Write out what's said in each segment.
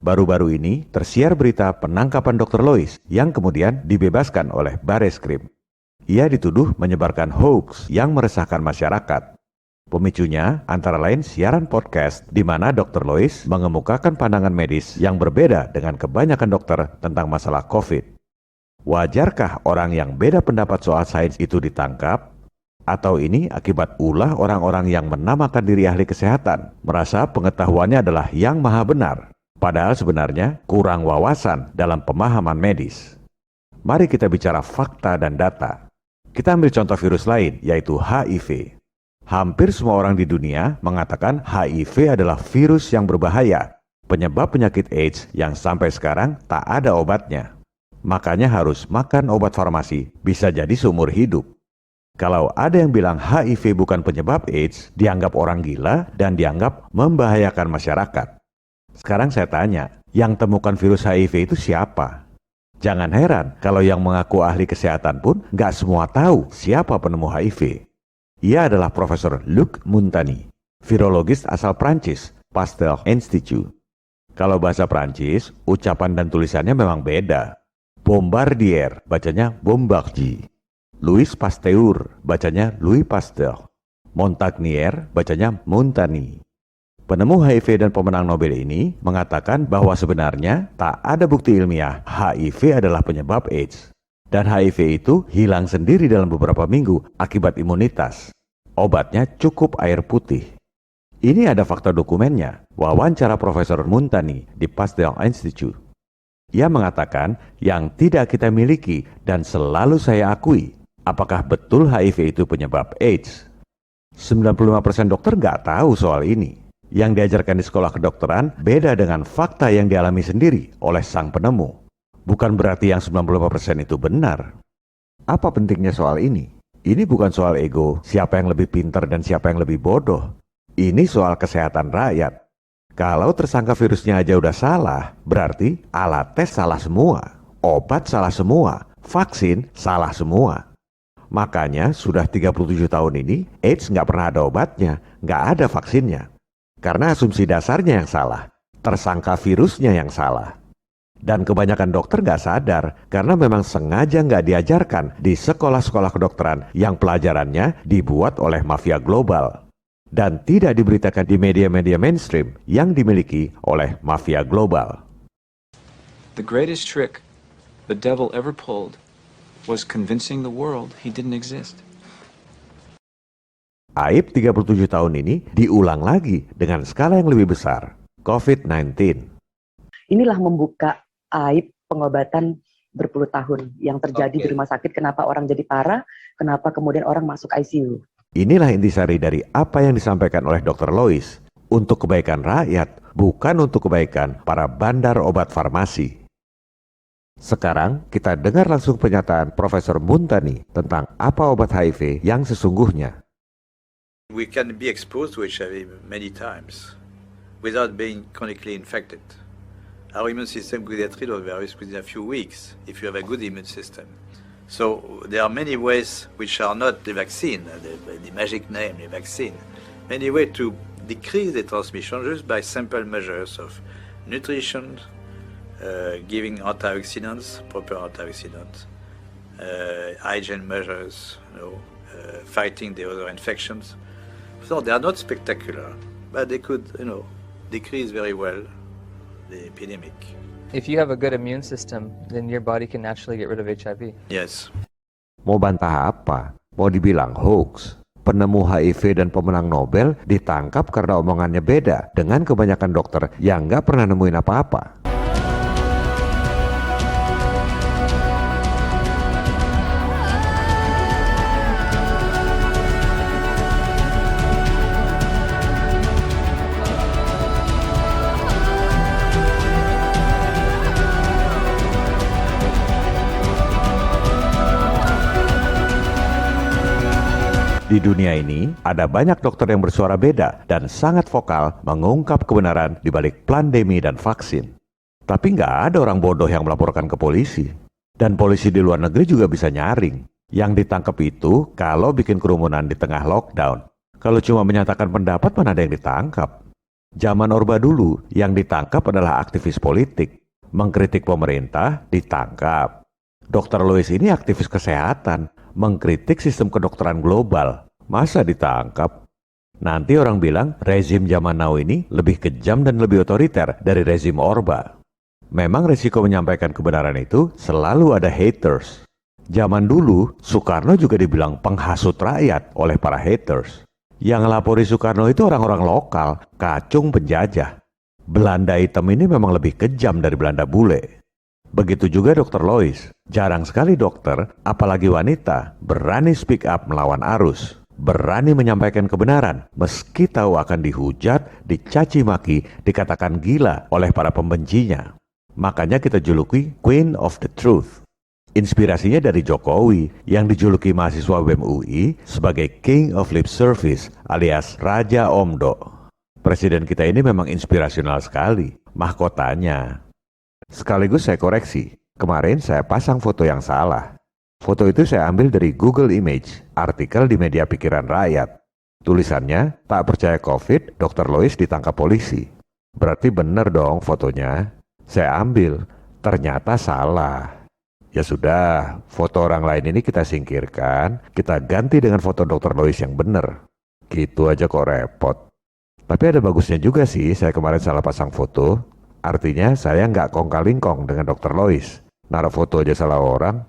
Baru-baru ini tersiar berita penangkapan Dr. Lois yang kemudian dibebaskan oleh Bareskrim. Ia dituduh menyebarkan hoax yang meresahkan masyarakat. Pemicunya antara lain siaran podcast di mana Dr. Lois mengemukakan pandangan medis yang berbeda dengan kebanyakan dokter tentang masalah COVID. Wajarkah orang yang beda pendapat soal sains itu ditangkap? Atau ini akibat ulah orang-orang yang menamakan diri ahli kesehatan, merasa pengetahuannya adalah yang maha benar, padahal sebenarnya kurang wawasan dalam pemahaman medis. Mari kita bicara fakta dan data. Kita ambil contoh virus lain, yaitu HIV. Hampir semua orang di dunia mengatakan HIV adalah virus yang berbahaya, penyebab penyakit AIDS yang sampai sekarang tak ada obatnya. Makanya harus makan obat farmasi, bisa jadi seumur hidup. Kalau ada yang bilang HIV bukan penyebab AIDS, dianggap orang gila dan dianggap membahayakan masyarakat. Sekarang saya tanya, yang temukan virus HIV itu siapa? Jangan heran kalau yang mengaku ahli kesehatan pun nggak semua tahu siapa penemu HIV. Ia adalah Profesor Luc Montagny, virologis asal Prancis, Pasteur Institute. Kalau bahasa Prancis, ucapan dan tulisannya memang beda. Bombardier, bacanya Bombardier. Louis Pasteur, bacanya Louis Pasteur. Montagnier, bacanya Montagny. Penemu HIV dan pemenang Nobel ini mengatakan bahwa sebenarnya tak ada bukti ilmiah HIV adalah penyebab AIDS. Dan HIV itu hilang sendiri dalam beberapa minggu akibat imunitas. Obatnya cukup air putih. Ini ada fakta dokumennya, wawancara Profesor Montagny di Pasteur Institute. Ia mengatakan yang tidak kita miliki dan selalu saya akui, apakah betul HIV itu penyebab AIDS? 95% dokter nggak tahu soal ini. Yang diajarkan di sekolah kedokteran beda dengan fakta yang dialami sendiri oleh sang penemu. Bukan berarti yang 95% itu benar. Apa pentingnya soal ini? Ini bukan soal ego, siapa yang lebih pintar dan siapa yang lebih bodoh. Ini soal kesehatan rakyat. Kalau tersangka virusnya aja udah salah, berarti alat tes salah semua, obat salah semua, vaksin salah semua. Makanya sudah 37 tahun ini AIDS nggak pernah ada obatnya, nggak ada vaksinnya. Karena asumsi dasarnya yang salah, tersangka virusnya yang salah. Dan kebanyakan dokter nggak sadar karena memang sengaja nggak diajarkan di sekolah-sekolah kedokteran yang pelajarannya dibuat oleh mafia global. Dan tidak diberitakan di media-media mainstream yang dimiliki oleh mafia global. The greatest trick the devil ever pulled was convincing the world he didn't exist. Aib 37 tahun ini diulang lagi dengan skala yang lebih besar, COVID-19. Inilah membuka aib pengobatan berpuluh tahun yang terjadi di rumah sakit. Kenapa orang jadi parah, kenapa kemudian orang masuk ICU. Inilah intisari dari apa yang disampaikan oleh Dr. Lois, untuk kebaikan rakyat, bukan untuk kebaikan para bandar obat farmasi. Sekarang kita dengar langsung pernyataan Profesor Montagny tentang apa obat HIV yang sesungguhnya. We can be exposed to HIV many times without being chronically infected. Our immune system could get rid of the virus within a few weeks if you have a good immune system. So there are many ways which are not the vaccine, the magic name, the vaccine. Many ways to decrease the transmission just by simple measures of nutrition, giving antioxidants, proper antioxidants, hygiene measures, fighting the other infections. So they are not spectacular, but they could, decrease very well the epidemic. If you have a good immune system, then your body can naturally get rid of HIV. Yes. Mau bantah apa? Mau dibilang hoax? Penemu HIV dan pemenang Nobel ditangkap karena omongannya beda dengan kebanyakan dokter yang nggak pernah nemuin apa-apa. Di dunia ini, ada banyak dokter yang bersuara beda dan sangat vokal mengungkap kebenaran di balik pandemi dan vaksin. Tapi nggak ada orang bodoh yang melaporkan ke polisi. Dan polisi di luar negeri juga bisa nyaring. Yang ditangkap itu kalau bikin kerumunan di tengah lockdown. Kalau cuma menyatakan pendapat, mana ada yang ditangkap. Zaman Orba dulu yang ditangkap adalah aktivis politik. Mengkritik pemerintah, ditangkap. Dr. Lois ini aktivis kesehatan, mengkritik sistem kedokteran global. Masa ditangkap? Nanti orang bilang rezim zaman now ini lebih kejam dan lebih otoriter dari rezim Orba. Memang risiko menyampaikan kebenaran itu selalu ada haters. Zaman dulu, Soekarno juga dibilang penghasut rakyat oleh para haters. Yang ngelapori Soekarno itu orang-orang lokal, kacung penjajah. Belanda hitam ini memang lebih kejam dari Belanda bule. Begitu juga Dr. Lois. Jarang sekali dokter, apalagi wanita, berani speak up melawan arus. Berani menyampaikan kebenaran, meski tahu akan dihujat, dicaci maki, dikatakan gila oleh para pembencinya. Makanya kita juluki Queen of the Truth. Inspirasinya dari Jokowi yang dijuluki mahasiswa BEM UI sebagai King of Lip Service alias Raja Omdo. Presiden kita ini memang inspirasional sekali, mahkotanya. Sekaligus saya koreksi, kemarin saya pasang foto yang salah. Foto itu saya ambil dari Google Image, artikel di media pikiran rakyat. Tulisannya, tak percaya COVID, Dr. Lois ditangkap polisi. Berarti benar dong fotonya. Saya ambil, ternyata salah. Ya sudah, foto orang lain ini kita singkirkan, kita ganti dengan foto Dr. Lois yang benar. Gitu aja kok repot. Tapi ada bagusnya juga sih saya kemarin salah pasang foto. Artinya saya nggak kongkal-lingkong dengan Dr. Lois. Naruh foto aja salah orang.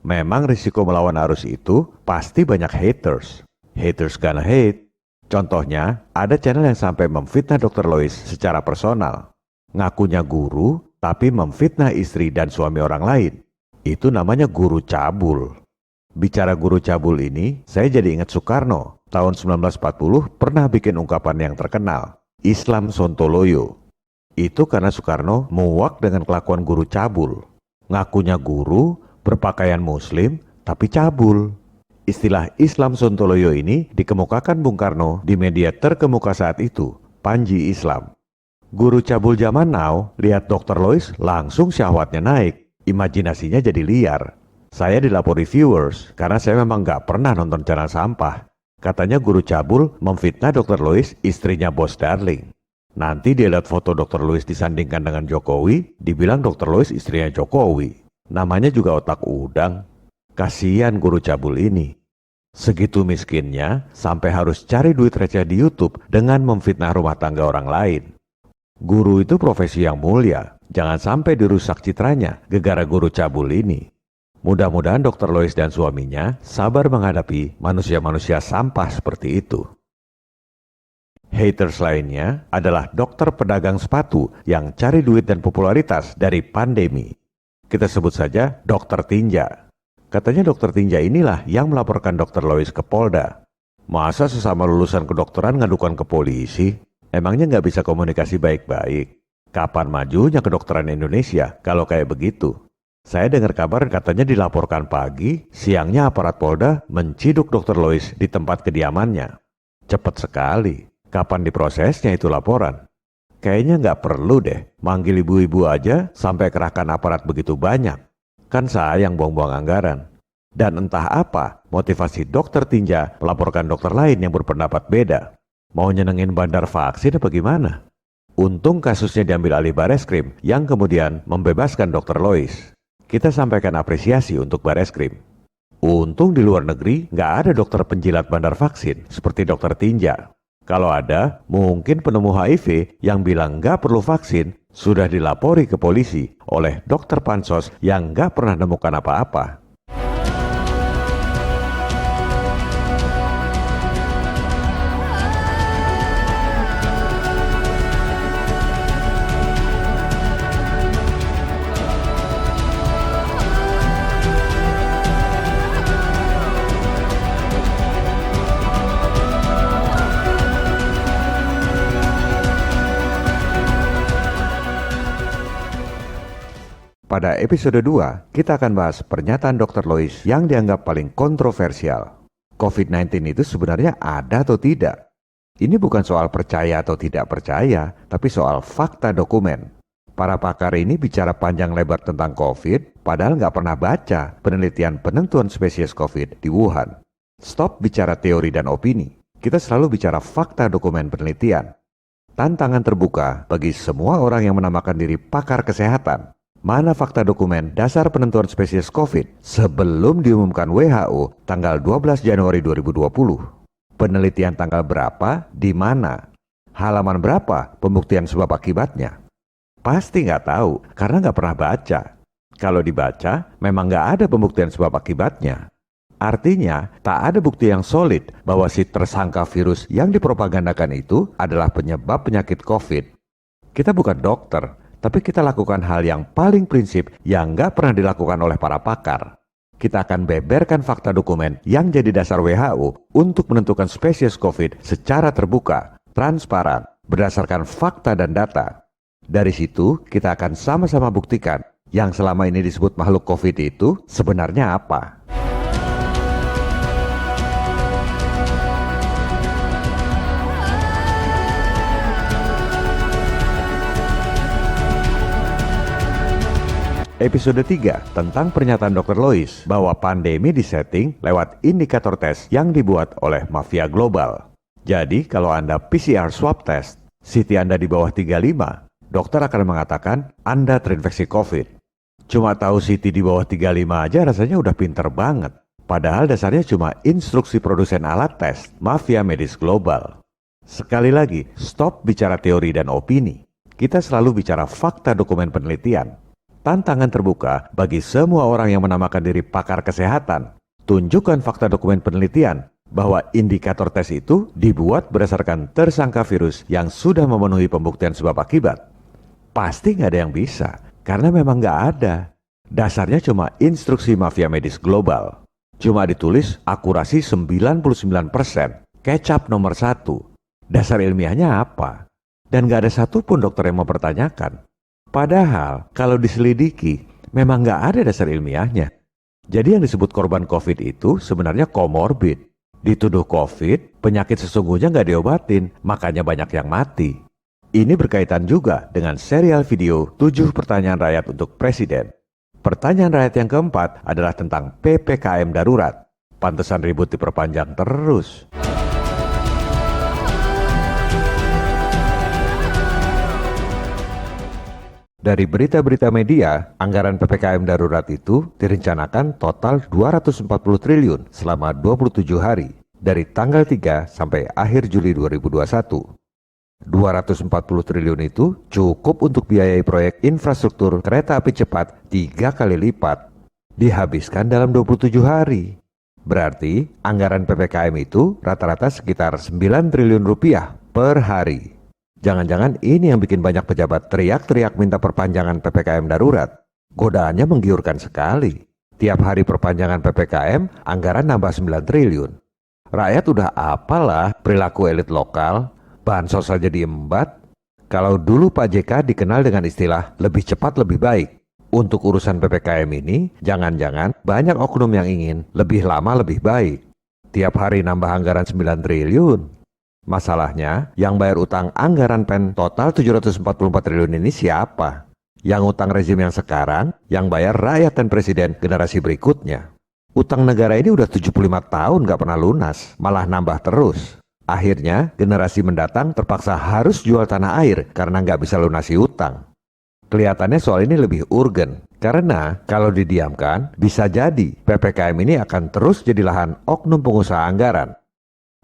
Memang risiko melawan arus itu pasti banyak haters. Haters gonna hate. Contohnya, ada channel yang sampai memfitnah Dr. Lois secara personal. Ngakunya guru, tapi memfitnah istri dan suami orang lain. Itu namanya guru cabul. Bicara guru cabul ini, saya jadi ingat Soekarno. Tahun 1940 pernah bikin ungkapan yang terkenal, Islam Sontoloyo. Itu karena Soekarno muak dengan kelakuan guru cabul. Ngakunya guru, berpakaian muslim, tapi cabul. Istilah Islam Sontoloyo ini dikemukakan Bung Karno di media terkemuka saat itu, Panji Islam. Guru cabul zaman now, lihat Dr. Lois langsung syahwatnya naik. Imajinasinya jadi liar. Saya dilapori viewers karena saya memang gak pernah nonton channel sampah. Katanya guru cabul memfitnah Dr. Lois, istrinya Bos Darling. Nanti dia lihat foto Dr. Lois disandingkan dengan Jokowi, dibilang Dr. Lois istrinya Jokowi. Namanya juga otak udang. Kasihan guru cabul ini. Segitu miskinnya sampai harus cari duit receh di YouTube dengan memfitnah rumah tangga orang lain. Guru itu profesi yang mulia. Jangan sampai dirusak citranya gegara guru cabul ini. Mudah-mudahan Dr. Lois dan suaminya sabar menghadapi manusia-manusia sampah seperti itu. Haters lainnya adalah dokter pedagang sepatu yang cari duit dan popularitas dari pandemi. Kita sebut saja Dokter Tinja. Katanya Dokter Tinja inilah yang melaporkan Dr. Lois ke Polda. Masa sesama lulusan kedokteran ngadukan ke polisi? Emangnya nggak bisa komunikasi baik-baik? Kapan majunya kedokteran Indonesia kalau kayak begitu? Saya dengar kabar katanya dilaporkan pagi, siangnya aparat Polda menciduk Dr. Lois di tempat kediamannya. Cepat sekali. Kapan diprosesnya itu laporan? Kayaknya nggak perlu deh, manggil ibu-ibu aja sampai kerahkan aparat begitu banyak. Kan sayang buang-buang anggaran. Dan entah apa motivasi Dokter Tinja melaporkan dokter lain yang berpendapat beda. Mau nyenengin bandar vaksin apa gimana? Untung kasusnya diambil alih Bareskrim yang kemudian membebaskan Dr. Lois. Kita sampaikan apresiasi untuk Bareskrim. Untung di luar negeri nggak ada dokter penjilat bandar vaksin seperti Dr. Tinja. Kalau ada, mungkin penemu HIV yang bilang nggak perlu vaksin sudah dilapori ke polisi oleh dokter pansos yang nggak pernah nemukan apa-apa. Pada episode 2, kita akan bahas pernyataan Dr. Lois yang dianggap paling kontroversial. COVID-19 itu sebenarnya ada atau tidak? Ini bukan soal percaya atau tidak percaya, tapi soal fakta dokumen. Para pakar ini bicara panjang lebar tentang COVID, padahal nggak pernah baca penelitian penentuan spesies COVID di Wuhan. Stop bicara teori dan opini. Kita selalu bicara fakta dokumen penelitian. tantangan terbuka bagi semua orang yang menamakan diri pakar kesehatan. Mana fakta dokumen dasar penentuan spesies COVID sebelum diumumkan WHO tanggal 12 Januari 2020? Penelitian tanggal berapa, di mana? Halaman berapa pembuktian sebab akibatnya? Pasti nggak tahu karena nggak pernah baca. Kalau dibaca, memang nggak ada pembuktian sebab akibatnya. Artinya, tak ada bukti yang solid bahwa si tersangka virus yang dipropagandakan itu adalah penyebab penyakit COVID. Kita bukan dokter, tapi kita lakukan hal yang paling prinsip yang nggak pernah dilakukan oleh para pakar. Kita akan beberkan fakta dokumen yang jadi dasar WHO untuk menentukan spesies COVID secara terbuka, transparan, berdasarkan fakta dan data. Dari situ, kita akan sama-sama buktikan yang selama ini disebut makhluk COVID itu sebenarnya apa. Episode 3 tentang pernyataan Dr. Lois bahwa pandemi disetting lewat indikator tes yang dibuat oleh mafia global. Jadi kalau Anda PCR swab test, CT Anda di bawah 35, dokter akan mengatakan Anda terinfeksi COVID. Cuma tahu CT di bawah 35 aja rasanya udah pinter banget. Padahal dasarnya cuma instruksi produsen alat tes, mafia medis global. Sekali lagi, stop bicara teori dan opini. Kita selalu bicara fakta dokumen penelitian. Tantangan terbuka bagi semua orang yang menamakan diri pakar kesehatan. Tunjukkan fakta dokumen penelitian bahwa indikator tes itu dibuat berdasarkan tersangka virus yang sudah memenuhi pembuktian sebab akibat. Pasti nggak ada yang bisa, karena memang nggak ada. Dasarnya cuma instruksi mafia medis global. Cuma ditulis akurasi 99%, kecap nomor 1. Dasar ilmiahnya apa? Dan nggak ada satupun dokter yang mempertanyakan. Padahal kalau diselidiki memang nggak ada dasar ilmiahnya. Jadi yang disebut korban COVID itu sebenarnya komorbid. Dituduh COVID, penyakit sesungguhnya nggak diobatin, makanya banyak yang mati. Ini berkaitan juga dengan serial video 7 pertanyaan rakyat untuk Presiden. Pertanyaan rakyat yang keempat adalah tentang PPKM darurat. Pantesan ribut diperpanjang terus. Dari berita-berita media, anggaran PPKM darurat itu direncanakan total 240 triliun selama 27 hari, dari tanggal 3 sampai akhir Juli 2021. 240 triliun itu cukup untuk biayai proyek infrastruktur kereta api cepat 3 kali lipat, dihabiskan dalam 27 hari. Berarti anggaran PPKM itu rata-rata sekitar 9 triliun rupiah per hari. Jangan-jangan ini yang bikin banyak pejabat teriak-teriak minta perpanjangan PPKM darurat. Godaannya menggiurkan sekali. Tiap hari perpanjangan PPKM, anggaran nambah 9 triliun. Rakyat udah apalah perilaku elit lokal, bansos saja diembat. Kalau dulu Pak JK dikenal dengan istilah lebih cepat lebih baik. Untuk urusan PPKM ini, jangan-jangan banyak oknum yang ingin lebih lama lebih baik. Tiap hari nambah anggaran 9 triliun. Masalahnya, yang bayar utang anggaran PEN total 744 triliun ini siapa? Yang utang rezim yang sekarang, yang bayar rakyat dan presiden generasi berikutnya. Utang negara ini udah 75 tahun gak pernah lunas, malah nambah terus. Akhirnya, generasi mendatang terpaksa harus jual tanah air karena gak bisa lunasi utang. Kelihatannya soal ini lebih urgen, karena kalau didiamkan, bisa jadi PPKM ini akan terus jadi lahan oknum pengusaha anggaran.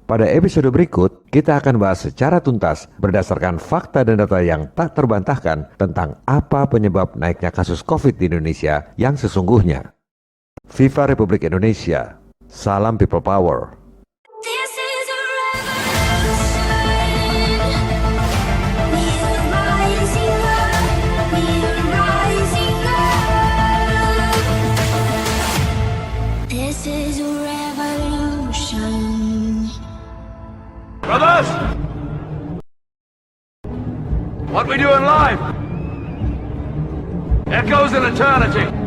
Pada episode berikut, kita akan bahas secara tuntas berdasarkan fakta dan data yang tak terbantahkan tentang apa penyebab naiknya kasus COVID di Indonesia yang sesungguhnya. Viva Republik Indonesia. Salam People Power. Brothers! What we do in life echoes in eternity.